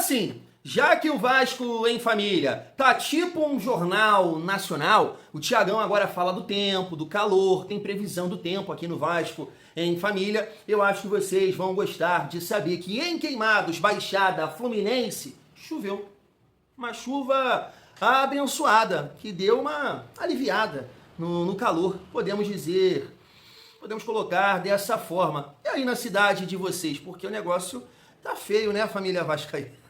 assim, já que o Vasco em Família tá tipo um jornal nacional, o Thiagão agora fala do tempo, do calor, tem previsão do tempo aqui no Vasco em Família. Eu acho que vocês vão gostar de saber que em Queimados, Baixada Fluminense, choveu. Uma chuva abençoada, que deu uma aliviada no calor, podemos dizer, podemos colocar dessa forma. E aí na cidade de vocês, porque o negócio tá feio, né, família vascaína?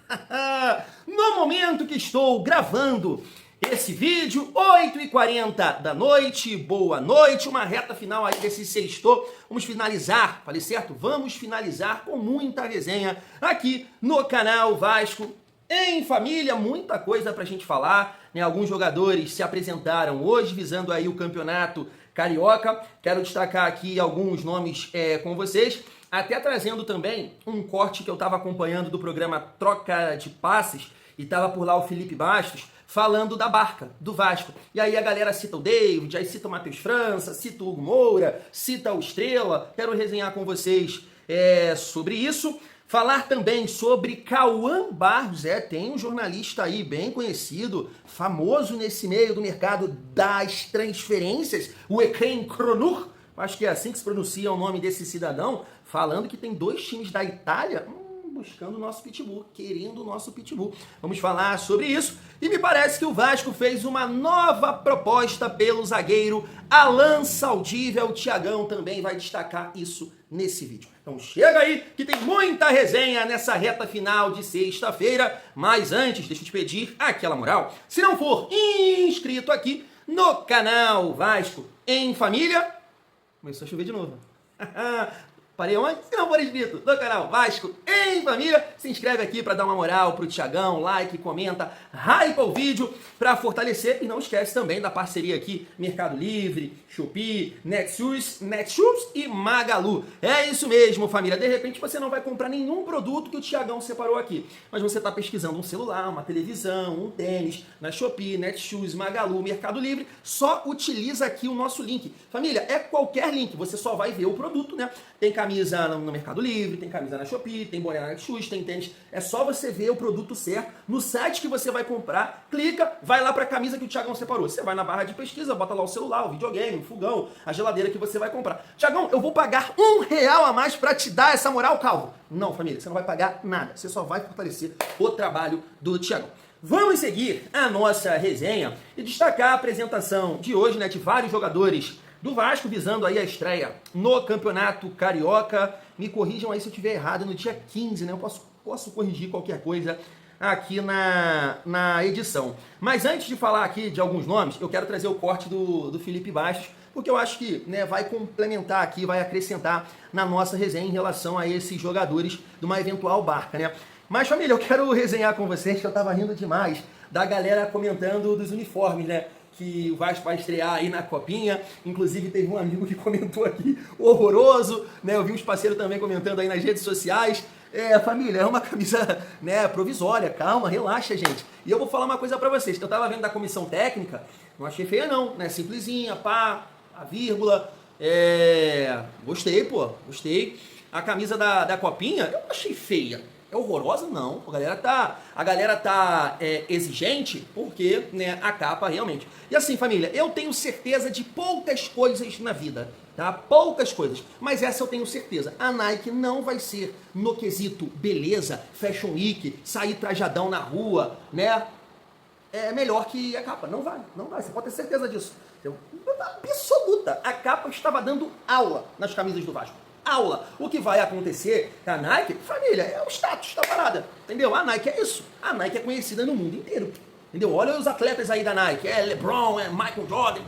No momento que estou gravando esse vídeo, 8h40 da noite, boa noite, uma reta final aí desse sexto. Vamos finalizar, falei certo? Vamos finalizar com muita resenha aqui no canal Vasco em Família, muita coisa pra gente falar, né? Alguns jogadores se apresentaram hoje, visando aí o campeonato carioca. Quero destacar aqui alguns nomes com vocês, até trazendo também um corte que eu estava acompanhando do programa Troca de Passes, e estava por lá o Felipe Bastos, falando da barca, do Vasco. E aí a galera cita o David, aí cita o Matheus França, cita o Hugo Moura, cita o Estrela. Quero resenhar com vocês sobre isso. Falar também sobre Cauã Barros, tem um jornalista aí bem conhecido, famoso nesse meio do mercado das transferências, o Ecrem Cronur, acho que é assim que se pronuncia o nome desse cidadão, falando que tem 2 times da Itália buscando o nosso Pitbull, querendo o nosso Pitbull. Vamos falar sobre isso. E me parece que o Vasco fez uma nova proposta pelo zagueiro Alan Saldívia. O Thiagão também vai destacar isso nesse vídeo. Então chega aí que tem muita resenha nessa reta final de sexta-feira. Mas antes, deixa eu te pedir aquela moral. Se não for inscrito aqui no canal Vasco em Família... Começou a chover de novo. Parei onde? Se não for inscrito no canal Vasco em Família, se inscreve aqui para dar uma moral pro Thiagão, like, comenta, hypa o vídeo para fortalecer. E não esquece também da parceria aqui, Mercado Livre, Shopee, Netshoes e Magalu. É isso mesmo, família. De repente você não vai comprar nenhum produto que o Thiagão separou aqui, mas você está pesquisando um celular, uma televisão, um tênis, na Shopee, Netshoes, Magalu, Mercado Livre, só utiliza aqui o nosso link. Família, é qualquer link, você só vai ver o produto, né? Tem camisa no Mercado Livre, tem camisa na Shopee, tem boné na Netshoes, tem tênis. É só você ver o produto certo no site que você vai comprar, clica, vai lá para a camisa que o Thiagão separou. Você vai na barra de pesquisa, bota lá o celular, o videogame, o fogão, a geladeira que você vai comprar. Thiagão, eu vou pagar R$1 a mais para te dar essa moral, calvo? Não, família, você não vai pagar nada. Você só vai fortalecer o trabalho do Thiagão. Vamos seguir a nossa resenha e destacar a apresentação de hoje, né, de vários jogadores do Vasco, visando aí a estreia no Campeonato Carioca. Me corrijam aí se eu estiver errado, no dia 15, né? Eu posso corrigir qualquer coisa aqui na edição. Mas antes de falar aqui de alguns nomes, eu quero trazer o corte do Felipe Bastos, porque eu acho que, né, vai complementar aqui, vai acrescentar na nossa resenha em relação a esses jogadores de uma eventual barca, né? Mas, família, eu quero resenhar com vocês, que eu tava rindo demais da galera comentando dos uniformes, né? Que o Vasco vai estrear aí na Copinha. Inclusive teve um amigo que comentou aqui, horroroso, né? Eu vi uns parceiros também comentando aí nas redes sociais. Família, é uma camisa, né, provisória, calma, relaxa, gente. E eu vou falar uma coisa pra vocês, que eu tava vendo da comissão técnica, não achei feia não, né? Simplesinha, pá, a vírgula, gostei, pô, gostei. A camisa da Copinha, eu não achei feia. É horrorosa? Não. A galera tá exigente porque, né, a capa realmente. E assim, família, eu tenho certeza de poucas coisas na vida, tá? Poucas coisas. Mas essa eu tenho certeza. A Nike não vai ser no quesito beleza, Fashion Week, sair trajadão na rua, né? É melhor que a capa. Não vai, não vai. Você pode ter certeza disso. Absoluta. A capa estava dando aula nas camisas do Vasco. Aula. O que vai acontecer com a Nike, família, é o status da parada, entendeu? A Nike é isso. A Nike é conhecida no mundo inteiro, entendeu? Olha os atletas aí da Nike, LeBron, Michael Jordan,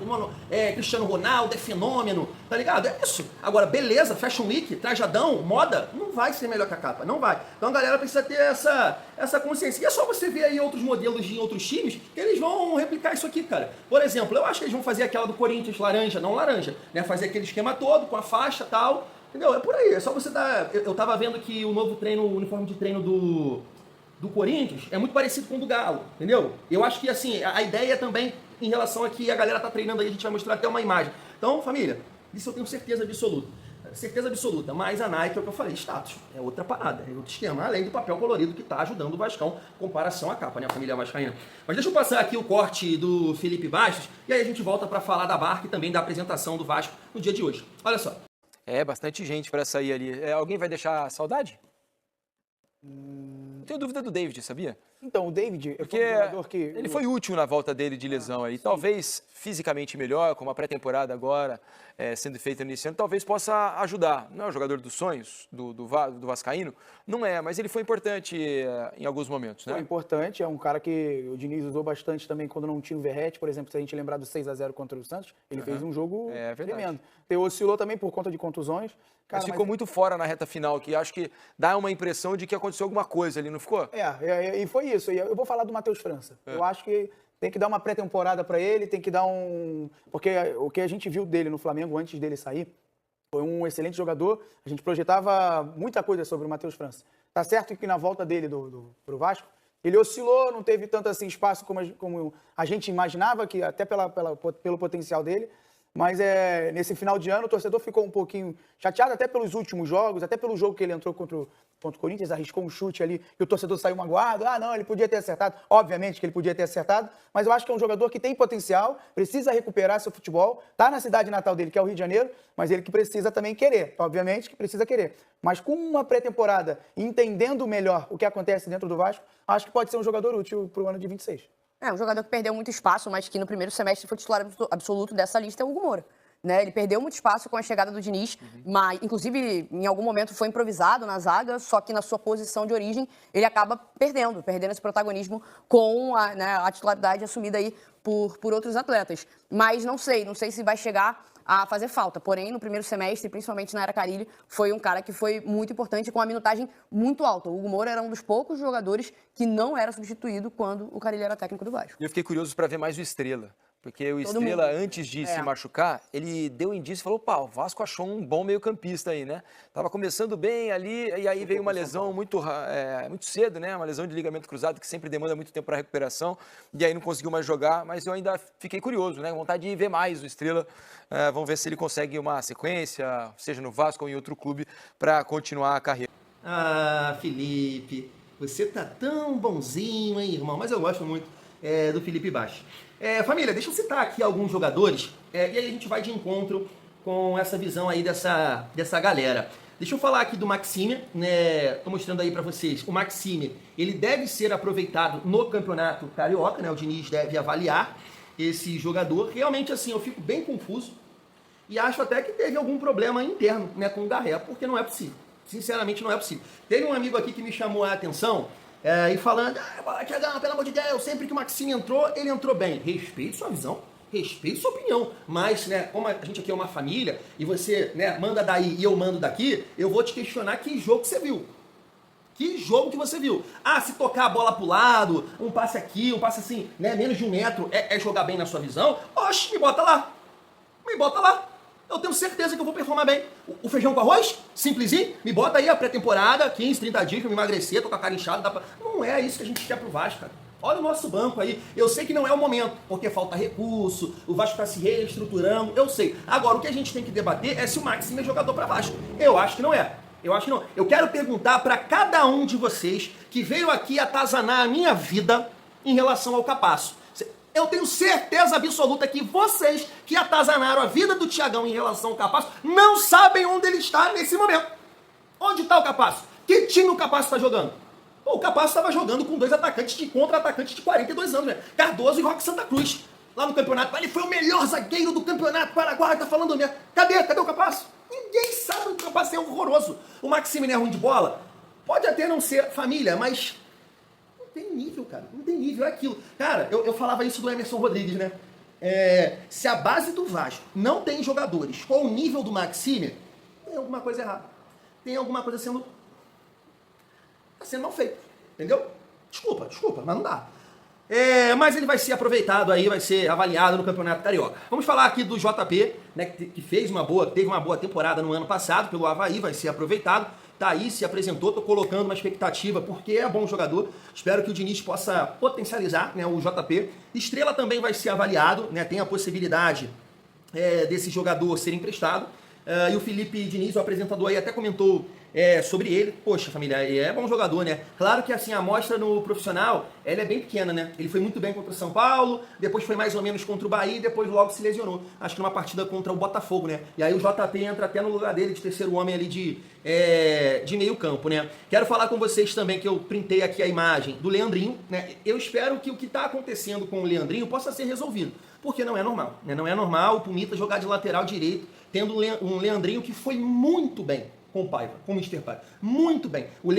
Cristiano Ronaldo, é fenômeno, tá ligado? É isso. Agora, beleza, Fashion Week, trajadão, moda, não vai ser melhor que a capa, não vai. Então a galera precisa ter essa consciência. E é só você ver aí outros modelos de outros times que eles vão replicar isso aqui, cara. Por exemplo, eu acho que eles vão fazer aquela do Corinthians laranja, não laranja, né? Fazer aquele esquema todo com a faixa e tal. Entendeu? É por aí, é só você dar... Eu tava vendo que o novo treino, o uniforme de treino do Corinthians é muito parecido com o do Galo, entendeu? Eu acho que, assim, a ideia também, em relação a que a galera tá treinando aí, a gente vai mostrar até uma imagem. Então, família, isso eu tenho certeza absoluta. certeza absoluta. Mas a Nike, é o que eu falei, status. É outra parada, é outro esquema, além do papel colorido que tá ajudando o Vascão em comparação à capa, né, a família vascaína. Mas deixa eu passar aqui o corte do Felipe Bastos e aí a gente volta para falar da Barca e também da apresentação do Vasco no dia de hoje. Olha só. Bastante gente para sair ali. Alguém vai deixar saudade? Não tenho dúvida do David, sabia? Então, o David Porque foi um jogador que... ele foi útil na volta dele de lesão aí. Talvez fisicamente melhor, com a pré-temporada agora sendo feita nesse ano, talvez possa ajudar. Não é o jogador dos sonhos do Vascaíno? Não é, mas ele foi importante em alguns momentos, né? Foi importante, é um cara que o Diniz usou bastante também quando não tinha o Verratti, por exemplo, se a gente lembrar do 6-0 contra o Santos, ele fez um jogo tremendo. Ele oscilou também por conta de contusões. Cara, mas ficou muito fora na reta final, que acho que dá uma impressão de que aconteceu alguma coisa ali, não ficou? E foi isso. E eu vou falar do Matheus França. Eu acho que tem que dar uma pré-temporada para ele, tem que dar um... Porque o que a gente viu dele no Flamengo antes dele sair foi um excelente jogador. A gente projetava muita coisa sobre o Matheus França. Tá certo que na volta dele pro Vasco, ele oscilou, não teve tanto assim espaço como a gente imaginava, que até pelo potencial dele. Mas nesse final de ano o torcedor ficou um pouquinho chateado, até pelos últimos jogos, até pelo jogo que ele entrou contra o Corinthians, arriscou um chute ali e o torcedor saiu magoado. Não, ele podia ter acertado. Obviamente que ele podia ter acertado, mas eu acho que é um jogador que tem potencial, precisa recuperar seu futebol, está na cidade natal dele, que é o Rio de Janeiro, mas ele que precisa também querer, obviamente que precisa querer. Mas com uma pré-temporada, entendendo melhor o que acontece dentro do Vasco, acho que pode ser um jogador útil para o ano de 26. Um jogador que perdeu muito espaço, mas que no primeiro semestre foi titular absoluto dessa lista é o Hugo Moura. Né? Ele perdeu muito espaço com a chegada do Diniz, mas inclusive em algum momento foi improvisado na zaga, só que na sua posição de origem ele acaba perdendo esse protagonismo com a titularidade assumida aí por outros atletas. Mas não sei se vai chegar a fazer falta. Porém, no primeiro semestre, principalmente na era Carille, foi um cara que foi muito importante com uma minutagem muito alta. O Hugo Moura era um dos poucos jogadores que não era substituído quando o Carille era técnico do Vasco. E eu fiquei curioso para ver mais o Estrela. Porque o Estrela, antes de se machucar, ele deu um indício e falou, o Vasco achou um bom meio-campista aí, né? Tava começando bem ali, e aí veio uma lesão muito cedo, né? Uma lesão de ligamento cruzado que sempre demanda muito tempo para recuperação, e aí não conseguiu mais jogar, mas eu ainda fiquei curioso, né? Vontade de ver mais o Estrela. Vamos ver se ele consegue uma sequência, seja no Vasco ou em outro clube, para continuar a carreira. Felipe, você tá tão bonzinho, hein, irmão? Mas eu gosto muito do Felipe Bastos. Família, deixa eu citar aqui alguns jogadores e aí a gente vai de encontro com essa visão aí dessa galera. Deixa eu falar aqui do Maxime, né? Tô mostrando aí para vocês. O Maxime, ele deve ser aproveitado no Campeonato Carioca, né? O Diniz deve avaliar esse jogador. Realmente, assim, eu fico bem confuso e acho até que teve algum problema interno, né, com o Garré, porque não é possível. Sinceramente, não é possível. Teve um amigo aqui que me chamou a atenção e falando, Thiagão, pelo amor de Deus, sempre que o Maxime entrou, ele entrou bem. Respeito sua visão, respeito sua opinião, mas, né, como a gente aqui é uma família, e você, né, manda daí e eu mando daqui, eu vou te questionar que jogo que você viu. Que jogo que você viu? Se tocar a bola pro lado, um passe aqui, um passe assim, né, menos de 1 metro, é jogar bem na sua visão? Oxe, me bota lá. Me bota lá. Eu tenho certeza que eu vou performar bem. O feijão com arroz? Simplesinho? Me bota aí a pré-temporada, 15, 30 dias pra me emagrecer, tô com a cara inchada. Não é isso que a gente quer pro Vasco, cara. Olha o nosso banco aí. Eu sei que não é o momento, porque falta recurso, o Vasco tá se reestruturando, eu sei. Agora, o que a gente tem que debater é se o Maxime é jogador pra Vasco. Eu acho que não é. Eu acho que não. Eu quero perguntar pra cada um de vocês que veio aqui atazanar a minha vida em relação ao Capasso. Eu tenho certeza absoluta que vocês que atazanaram a vida do Thiagão em relação ao Capasso não sabem onde ele está nesse momento. Onde está o Capasso? Que time o Capasso está jogando? O Capasso estava jogando com 2 atacantes de contra-atacantes de 42 anos, né? Cardoso e Roque Santa Cruz. Lá no campeonato. Ele foi o melhor zagueiro do campeonato Paraguai, tá falando mesmo. Cadê o Capasso? Ninguém sabe que o Capasso é horroroso. O Maxime não é ruim de bola? Pode até não ser família, mas... Não tem nível, cara. Não tem nível, é aquilo. Cara, eu falava isso do Emerson Rodrigues, né? Se a base do Vasco não tem jogadores com o nível do Maxime, tem alguma coisa errada. Tem alguma coisa sendo mal feita. Entendeu? Desculpa, mas não dá. Mas ele vai ser aproveitado aí, vai ser avaliado no Campeonato Carioca. Vamos falar aqui do JP, né, que teve uma boa temporada no ano passado pelo Avaí, vai ser aproveitado. Tá aí, se apresentou, tô colocando uma expectativa, porque é bom jogador. Espero que o Diniz possa potencializar, né, o JP. Estrela também vai ser avaliado, né, tem a possibilidade desse jogador ser emprestado. E o Felipe Diniz, o apresentador aí, até comentou sobre ele. Poxa, família, é bom jogador, né? Claro que assim, a amostra no profissional, ela é bem pequena, né? Ele foi muito bem contra o São Paulo, depois foi mais ou menos contra o Bahia e depois logo se lesionou. Acho que numa partida contra o Botafogo, né? E aí o JP entra até no lugar dele de terceiro homem ali de meio campo, né? Quero falar com vocês também que eu printei aqui a imagem do Leandrinho, né? Eu espero que o que está acontecendo com o Leandrinho possa ser resolvido, porque não é normal, né? Não é normal o Pumita jogar de lateral direito, tendo um Leandrinho que foi muito bem com o Paiva, com o Mr. Paiva. Muito bem. O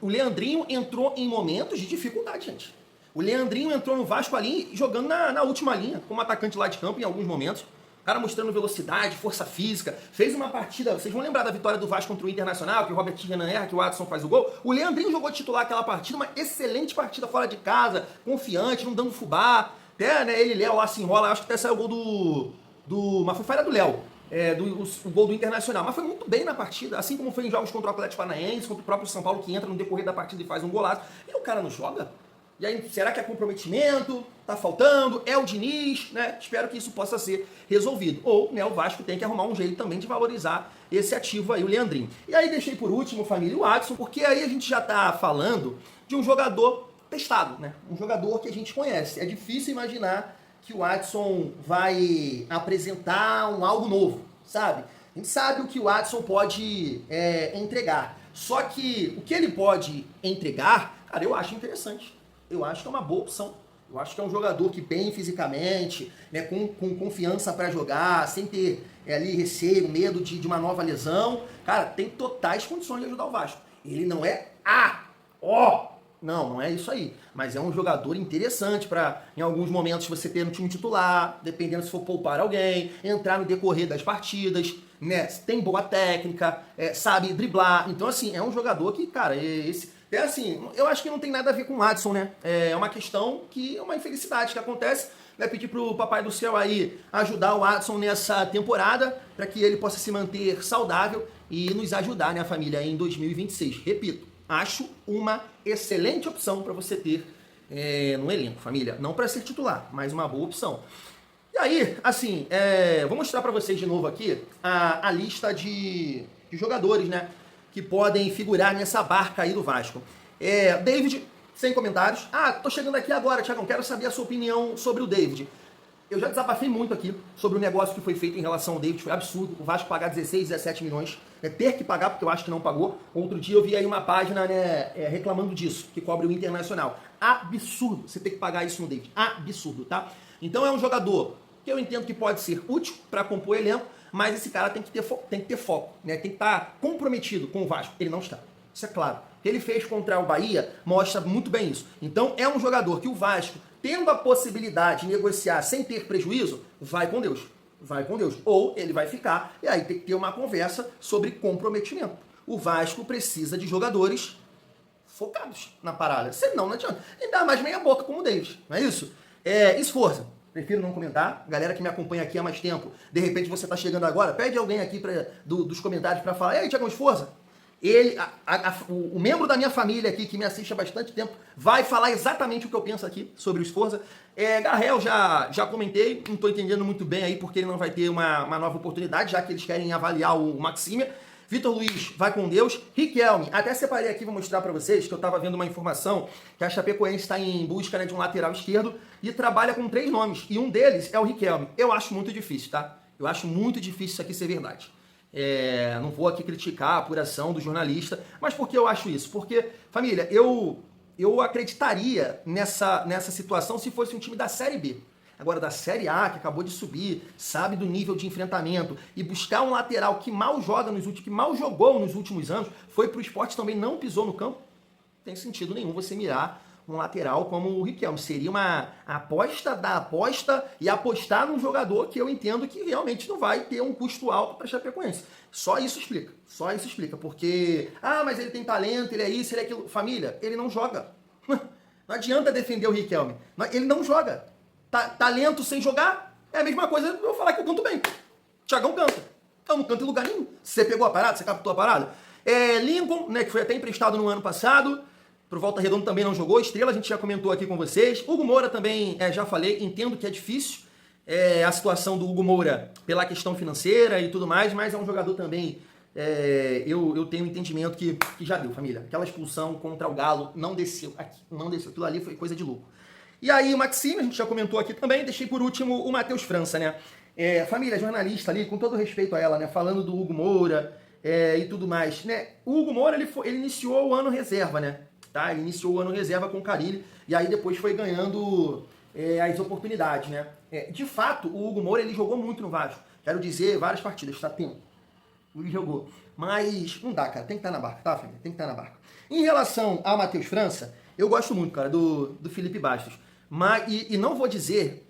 Leandrinho entrou em momentos de dificuldade, gente. O Leandrinho entrou no Vasco ali jogando na última linha, como atacante lá de campo em alguns momentos. O cara mostrando velocidade, força física. Fez uma partida, vocês vão lembrar da vitória do Vasco contra o Internacional, que o Robert Renan erra, que o Adson faz o gol. O Leandrinho jogou titular aquela partida, uma excelente partida fora de casa, confiante, não dando fubá. Até, né, ele, Léo, lá se enrola, acho que até saiu o gol mas foi falha do Léo. O gol do Internacional, mas foi muito bem na partida, assim como foi em jogos contra o Atlético Paranaense, contra o próprio São Paulo, que entra no decorrer da partida e faz um golaço, e o cara não joga? E aí, será que é comprometimento? Tá faltando? É o Diniz? Né? Espero que isso possa ser resolvido. Ou, né, o Vasco tem que arrumar um jeito também de valorizar esse ativo aí, o Leandrinho. E aí deixei por último, família, o Adson, porque aí a gente já tá falando de um jogador testado, né? Um jogador que a gente conhece. É difícil imaginar que o Adson vai apresentar algo novo, sabe? A gente sabe o que o Adson pode entregar. Só que o que ele pode entregar, cara, eu acho interessante. Eu acho que é uma boa opção. Eu acho que é um jogador que bem fisicamente, né, com confiança para jogar, sem ter ali receio, medo de uma nova lesão. Cara, tem totais condições de ajudar o Vasco. Ele não é não é isso aí. Mas é um jogador interessante para, em alguns momentos, você ter no time titular, dependendo se for poupar alguém, entrar no decorrer das partidas, né? Tem boa técnica, sabe driblar. Então, assim, é um jogador que, cara, assim, eu acho que não tem nada a ver com o Adson, né? É uma questão que é uma infelicidade que acontece. Vai pedir pro Papai do Céu aí ajudar o Adson nessa temporada, para que ele possa se manter saudável e nos ajudar, né, família, em 2026. Repito, acho uma excelente opção para você ter no elenco, família. Não para ser titular, mas uma boa opção. E aí, assim, vou mostrar para vocês de novo aqui a lista de jogadores, né, que podem figurar nessa barca aí do Vasco. David, sem comentários. Tô chegando aqui agora, Thiagão, quero saber a sua opinião sobre o David. Eu já desabafei muito aqui sobre o negócio que foi feito em relação ao David, foi absurdo. O Vasco pagar 16, 17 milhões, ter que pagar, porque eu acho que não pagou. Outro dia eu vi aí uma página, né, reclamando disso, que cobre o Internacional. Absurdo você ter que pagar isso no David. Absurdo, tá? Então é um jogador que eu entendo que pode ser útil para compor elenco, mas esse cara tem que ter foco, né? Tem que estar comprometido com o Vasco. Ele não está. Isso é claro. O que ele fez contra o Bahia mostra muito bem isso. Então é um jogador que o Vasco, tendo a possibilidade de negociar sem ter prejuízo, vai com Deus. Vai com Deus. Ou ele vai ficar, e aí tem que ter uma conversa sobre comprometimento. O Vasco precisa de jogadores focados na parada. Senão não adianta. Ainda mais meia boca como o David, não é isso? Esforça. Prefiro não comentar. Galera que me acompanha aqui há mais tempo, de repente você está chegando agora, pede alguém aqui dos comentários para falar, e aí, Thiago Esforça? Ele, o membro da minha família aqui, que me assiste há bastante tempo, vai falar exatamente o que eu penso aqui sobre o Esforza. Garrel, já comentei, não estou entendendo muito bem aí porque ele não vai ter uma nova oportunidade, já que eles querem avaliar o Maxímia. Vitor Luiz, vai com Deus. Riquelme, até separei aqui, vou mostrar para vocês, que eu estava vendo uma informação que a Chapecoense está em busca, né, de um lateral esquerdo e trabalha com 3 nomes, e um deles é o Riquelme. Eu acho muito difícil, tá? Eu acho muito difícil isso aqui ser verdade. Não vou aqui criticar a apuração do jornalista, mas por que eu acho isso? Porque, família, eu acreditaria nessa situação se fosse um time da Série B. Agora, da Série A, que acabou de subir, sabe do nível de enfrentamento, e buscar um lateral que mal jogou nos últimos anos, foi pro Sport, também não pisou no campo, não tem sentido nenhum você mirar um lateral como o Riquelme. Seria uma aposta da aposta e apostar num jogador que eu entendo que realmente não vai ter um custo alto para Chapecoense. Só isso explica. Porque, mas ele tem talento, ele é isso, ele é aquilo. Família, ele não joga. Não adianta defender o Riquelme. Ele não joga. Talento sem jogar é a mesma coisa eu falar que eu canto bem. Thiagão canta. Eu não canto em lugar nenhum. Você pegou a parada, você captou a parada. Lincoln, né, que foi até emprestado no ano passado, pro Volta Redonda também não jogou. Estrela a gente já comentou aqui com vocês. Hugo Moura também, já falei, entendo que é difícil a situação do Hugo Moura pela questão financeira e tudo mais, mas é um jogador também, eu tenho um entendimento que já deu, família. Aquela expulsão contra o Galo não desceu aqui, não desceu. Aquilo ali foi coisa de louco. E aí o Maxime, a gente já comentou aqui também, deixei por último o Matheus França, né? Família, jornalista ali, com todo respeito a ela, né? Falando do Hugo Moura e tudo mais, né? O Hugo Moura, ele iniciou o ano reserva, né? Tá? Ele iniciou o ano reserva com o Carille e aí depois foi ganhando as oportunidades, né? De fato, o Hugo Moura, ele jogou muito no Vasco. Quero dizer, várias partidas, tá? Ele jogou. Mas não dá, cara. Tem que estar na barca, tá, família? Tem que estar na barca. Em relação ao Matheus França, eu gosto muito, cara, do Felipe Bastos. E não vou dizer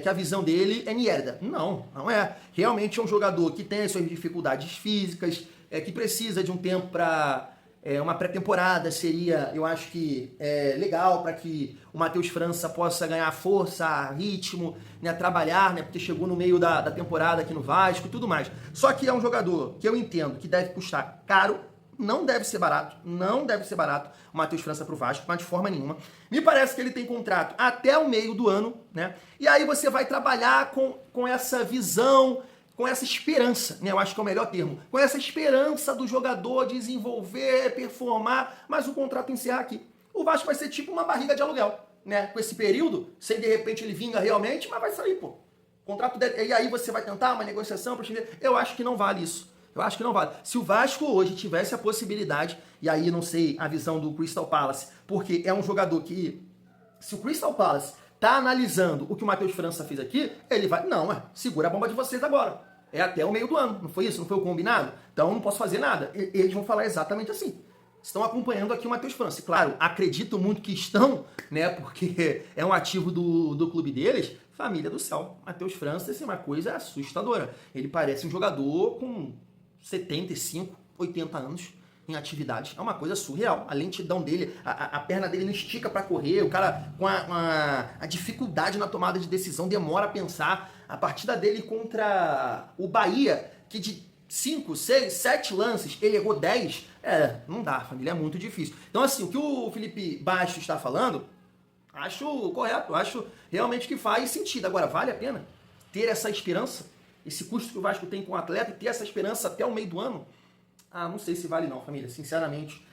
que a visão dele é mierda. Não é. Realmente é um jogador que tem as suas dificuldades físicas, que precisa de um tempo para uma pré-temporada. Seria, eu acho que legal para que o Matheus França possa ganhar força, ritmo, né, trabalhar, né, porque chegou no meio da temporada aqui no Vasco e tudo mais. Só que é um jogador que eu entendo que deve custar caro. Não deve ser barato o Matheus França pro Vasco, mas de forma nenhuma. Me parece que ele tem contrato até o meio do ano, né? E aí você vai trabalhar com essa visão, com essa esperança, né? Eu acho que é o melhor termo. Com essa esperança do jogador desenvolver, performar, mas o contrato encerrar aqui. O Vasco vai ser tipo uma barriga de aluguel, né? Com esse período, sem de repente ele vinga realmente, mas vai sair, pô. Contrato dele, e aí você vai tentar uma negociação para estender. Eu acho que não vale isso. Eu acho que não vale. Se o Vasco hoje tivesse a possibilidade, e aí não sei a visão do Crystal Palace, porque é um jogador que, se o Crystal Palace tá analisando o que o Matheus França fez aqui, ele vai, não, segura a bomba de vocês agora. É até o meio do ano, não foi isso? Não foi o combinado? Então eu não posso fazer nada. Eles vão falar exatamente assim. Estão acompanhando aqui o Matheus França. E, claro, acredito muito que estão, né? Porque é um ativo do clube deles. Família do céu. Matheus França, isso é uma coisa assustadora. Ele parece um jogador com 75, 80 anos em atividade. É uma coisa surreal. A lentidão dele, a perna dele não estica para correr, o cara com a dificuldade na tomada de decisão, demora a pensar. A partida dele contra o Bahia, que de 5, 6, 7 lances, ele errou 10, não dá, família, é muito difícil. Então, assim, o que o Felipe Bastos está falando, acho correto, acho realmente que faz sentido. Agora, vale a pena ter essa esperança? Esse custo que o Vasco tem com o atleta e ter essa esperança até o meio do ano? Não sei se vale não, família. Sinceramente,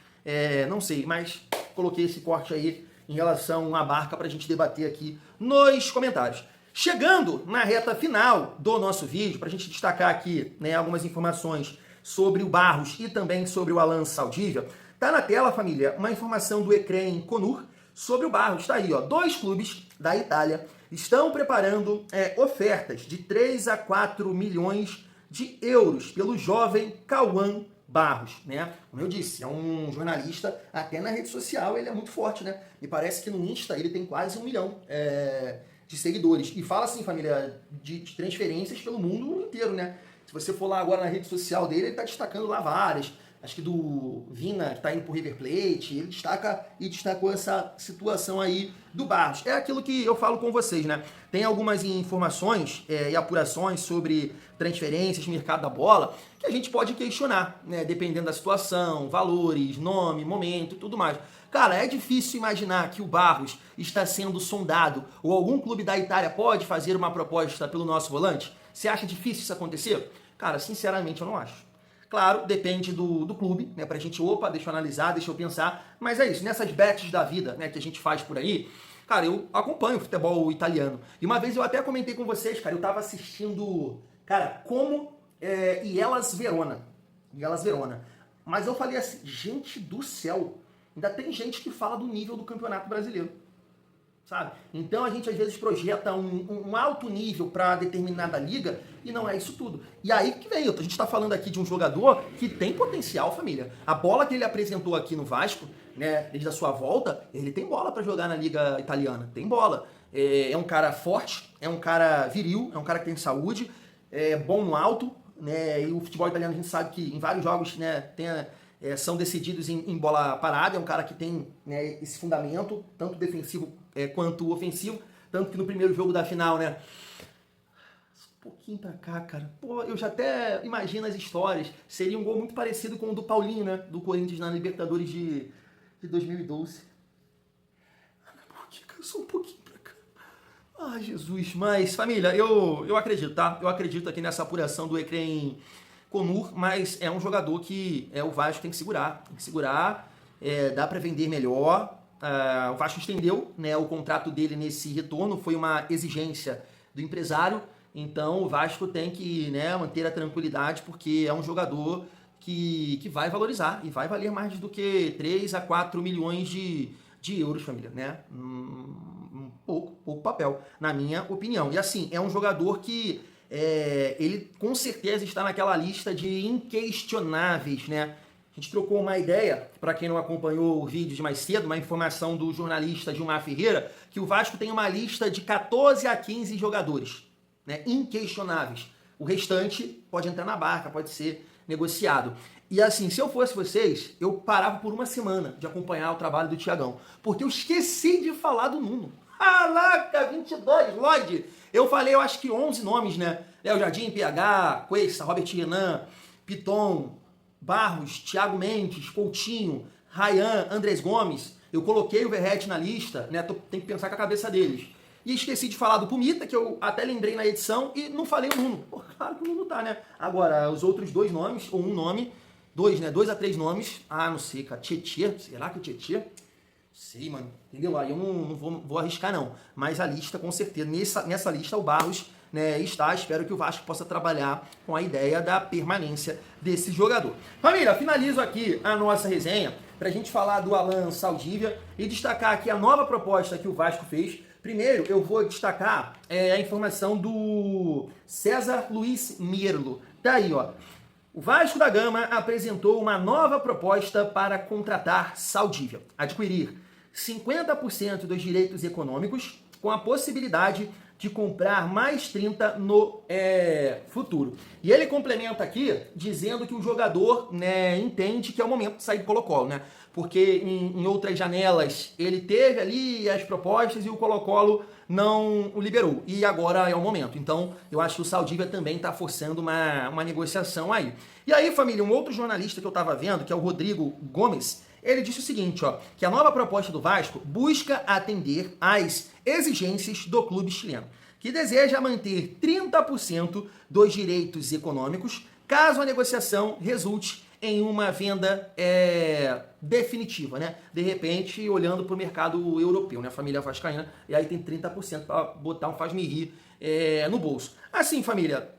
não sei. Mas coloquei esse corte aí em relação à barca pra gente debater aqui nos comentários. Chegando na reta final do nosso vídeo, pra gente destacar aqui, né, algumas informações sobre o Barros e também sobre o Alan Saldívia, tá na tela, família, uma informação do Ecrem Conur sobre o Barros. Tá aí, ó. 2 clubes da Itália estão preparando ofertas de 3 a 4 milhões de euros pelo jovem Cauã Barros, né? Como eu disse, é um jornalista, até na rede social ele é muito forte, né? Me parece que no Insta ele tem quase 1 milhão de seguidores. E fala assim, família, de transferências pelo mundo inteiro, né? Se você for lá agora na rede social dele, ele tá destacando lá várias. Acho que do Vina, que tá indo pro River Plate, ele destacou essa situação aí do Barros. É aquilo que eu falo com vocês, né? Tem algumas informações e apurações sobre transferências, mercado da bola, que a gente pode questionar, né? Dependendo da situação, valores, nome, momento, tudo mais. Cara, é difícil imaginar que o Barros está sendo sondado ou algum clube da Itália pode fazer uma proposta pelo nosso volante? Você acha difícil isso acontecer? Cara, sinceramente eu não acho. Claro, depende do clube, né? Pra gente, deixa eu analisar, deixa eu pensar. Mas é isso, nessas bets da vida, né, que a gente faz por aí, cara, eu acompanho o futebol italiano. E uma vez eu até comentei com vocês, cara, eu tava assistindo, cara, Hellas Verona. Mas eu falei assim, gente do céu, ainda tem gente que fala do nível do Campeonato Brasileiro. Sabe? Então a gente às vezes projeta um alto nível para determinada liga e não é isso tudo. E aí que vem, a gente está falando aqui de um jogador que tem potencial, família. A bola que ele apresentou aqui no Vasco, né, desde a sua volta, ele tem bola para jogar na liga italiana, tem bola. É um cara forte, é um cara viril, é um cara que tem saúde, é bom no alto, né, e o futebol italiano a gente sabe que em vários jogos, né, são decididos em bola parada, é um cara que tem, né, esse fundamento, tanto defensivo quanto ofensivo, tanto que no primeiro jogo da final, né, um pouquinho pra cá, cara, pô, eu já até imagino as histórias, seria um gol muito parecido com o do Paulinho, né, do Corinthians na Libertadores de 2012. Só um pouquinho pra cá. Ai, Jesus, mas família, eu acredito, tá? Eu acredito aqui nessa apuração do Ekrem Konur, mas é um jogador que o Vasco tem que segurar. Tem que segurar, dá para vender melhor. O Vasco estendeu, né, o contrato dele nesse retorno, foi uma exigência do empresário. Então o Vasco tem que, né, manter a tranquilidade, porque é um jogador que vai valorizar e vai valer mais do que 3 a 4 milhões de euros, família, né? Pouco papel, na minha opinião. E assim, é um jogador que ele com certeza está naquela lista de inquestionáveis, né? A gente trocou uma ideia, para quem não acompanhou o vídeo de mais cedo, uma informação do jornalista Gilmar Ferreira, que o Vasco tem uma lista de 14 a 15 jogadores, né, inquestionáveis. O restante pode entrar na barca, pode ser negociado. E assim, se eu fosse vocês, eu parava por uma semana de acompanhar o trabalho do Thiagão, porque eu esqueci de falar do Nuno. Caraca, 22, Lodge. Eu falei, eu acho que 11 nomes, né? Léo Jardim, PH, Cuesta, Robert Renan, Piton, Barros, Thiago Mendes, Coutinho, Ryan, Andrés Gomes. Eu coloquei o Verratti na lista, né? Tem que pensar com a cabeça deles. E esqueci de falar do Pumita, que eu até lembrei na edição, e não falei o Nuno. Pô, claro que o Nuno tá, né? Agora, os outros dois nomes, ou um nome, 2 a 3 nomes. Ah, não sei, cara. Tietê, será que o Tietê? Sei, mano. Entendeu? Aí eu não vou arriscar, não. Mas a lista, com certeza, nessa lista, o Barros, né, está. Espero que o Vasco possa trabalhar com a ideia da permanência desse jogador. Família, finalizo aqui a nossa resenha pra gente falar do Alan Saldívia e destacar aqui a nova proposta que o Vasco fez. Primeiro, eu vou destacar a informação do César Luiz Mirlo. Tá aí, ó. O Vasco da Gama apresentou uma nova proposta para contratar Saldívia. Adquirir 50% dos direitos econômicos com a possibilidade de comprar mais 30% no futuro. E ele complementa aqui dizendo que o jogador, né, entende que é o momento de sair do Colo-Colo, né? Porque em outras janelas ele teve ali as propostas e o Colo-Colo não o liberou. E agora é o momento. Então, eu acho que o Saldívia também está forçando uma negociação aí. E aí, família, um outro jornalista que eu estava vendo, que é o Rodrigo Gomes, ele disse o seguinte, ó, que a nova proposta do Vasco busca atender às exigências do clube chileno, que deseja manter 30% dos direitos econômicos, caso a negociação resulte em uma venda definitiva, né? De repente, olhando para o mercado europeu, né? A família vascaína, e aí tem 30% para botar um faz-me rir no bolso. Assim, família,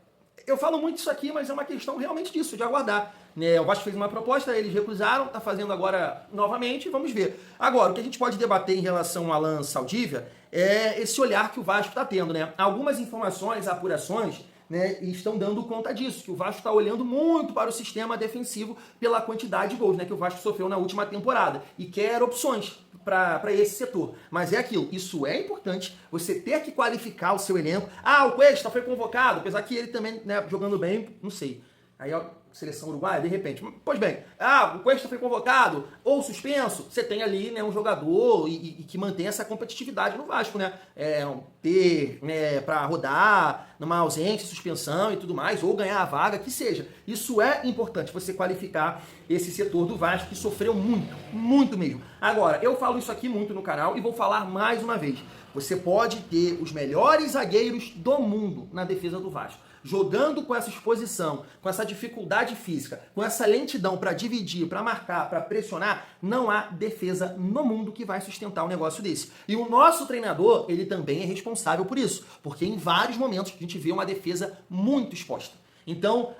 eu falo muito isso aqui, mas é uma questão realmente disso, de aguardar. Né? O Vasco fez uma proposta, eles recusaram, está fazendo agora novamente, vamos ver. Agora, o que a gente pode debater em relação ao Alan Saldívia é esse olhar que o Vasco está tendo, né? Algumas informações, apurações, né, estão dando conta disso, que o Vasco está olhando muito para o sistema defensivo pela quantidade de gols, né, que o Vasco sofreu na última temporada e quer opções para esse setor. Mas é aquilo, isso é importante, você ter que qualificar o seu elenco. Ah, o Cuesta foi convocado, apesar que ele também, né, jogando bem, não sei. Aí a seleção uruguaia, de repente. Pois bem, o Cuesta foi convocado ou suspenso, você tem ali, né, um jogador e que mantém essa competitividade no Vasco, né? Ter, né, para rodar numa ausência, suspensão e tudo mais, ou ganhar a vaga, que seja. Isso é importante, você qualificar esse setor do Vasco que sofreu muito, muito mesmo. Agora, eu falo isso aqui muito no canal e vou falar mais uma vez. Você pode ter os melhores zagueiros do mundo na defesa do Vasco. Jogando com essa exposição, com essa dificuldade física, com essa lentidão para dividir, para marcar, para pressionar, não há defesa no mundo que vai sustentar um negócio desse. E o nosso treinador, ele também é responsável por isso, porque em vários momentos a gente vê uma defesa muito exposta. Então,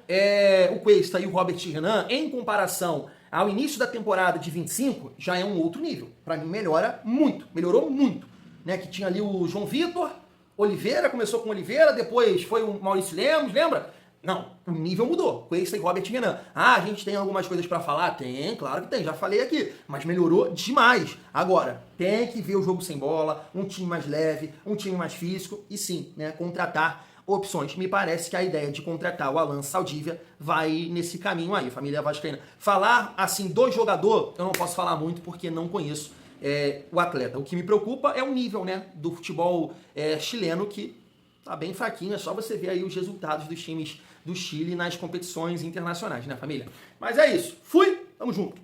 o Cuesta e o Robert Renan, em comparação ao início da temporada de 25, já é um outro nível. Para mim, melhorou muito. Né? Que tinha ali o João Vitor, Oliveira, começou com Oliveira, depois foi o Maurício Lemos, lembra? Não, o nível mudou. Cuesta e Robert Renan. A gente tem algumas coisas para falar? Tem, claro que tem, já falei aqui. Mas melhorou demais. Agora, tem que ver o jogo sem bola, um time mais leve, um time mais físico e sim, né, contratar opções. Me parece que a ideia de contratar o Alan Saldívia vai nesse caminho aí, família vascaína. Falar, assim, do jogador, eu não posso falar muito porque não conheço o atleta. O que me preocupa é o nível, né, do futebol chileno, que tá bem fraquinho. É só você ver aí os resultados dos times do Chile nas competições internacionais, né, família? Mas é isso. Fui! Tamo junto!